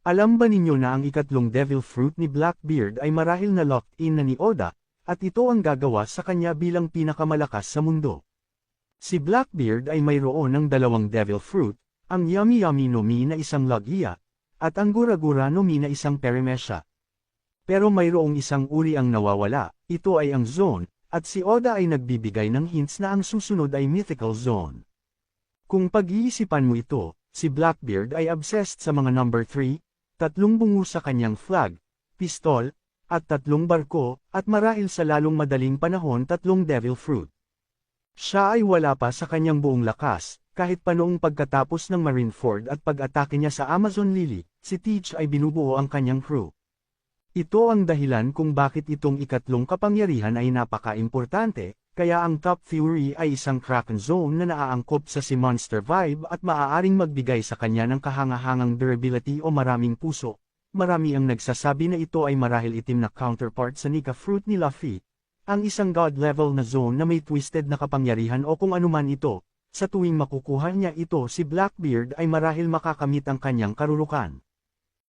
Alam ba ninyo na ang ikatlong devil fruit ni Blackbeard ay marahil na locked in na ni Oda, at ito ang gagawa sa kanya bilang pinakamalakas sa mundo? Si Blackbeard ay mayroon ng dalawang devil fruit, ang Yummy Yummy no Mi na isang Logia, at ang Gura Gura no Mi na isang Perimecia. Pero mayroong isang uri ang nawawala, ito ay ang Zone, at si Oda ay nagbibigay ng hints na ang susunod ay Mythical Zone. Kung pag-iisipan mo ito, si Blackbeard ay obsessed sa mga number 3, tatlong bungo sa kanyang flag, pistol, at tatlong barko, at marahil sa lalong madaling panahon tatlong devil fruit. Siya ay wala pa sa kanyang buong lakas, kahit pa noong pagkatapos ng Marineford at pag-atake niya sa Amazon Lily, si Teach ay binubuo ang kanyang crew. Ito ang dahilan kung bakit itong ikatlong kapangyarihan ay napaka-importante, kaya ang top theory ay isang Kraken Zone na naaangkop sa si Monster Vibe at maaaring magbigay sa kanya ng kahangahangang durability o maraming puso. Marami ang nagsasabi na ito ay marahil itim na counterpart sa Nika Fruit ni Luffy, ang isang god-level na zone na may twisted na kapangyarihan o kung anuman ito. Sa tuwing makukuha niya ito si Blackbeard ay marahil makakamit ang kanyang karulukan.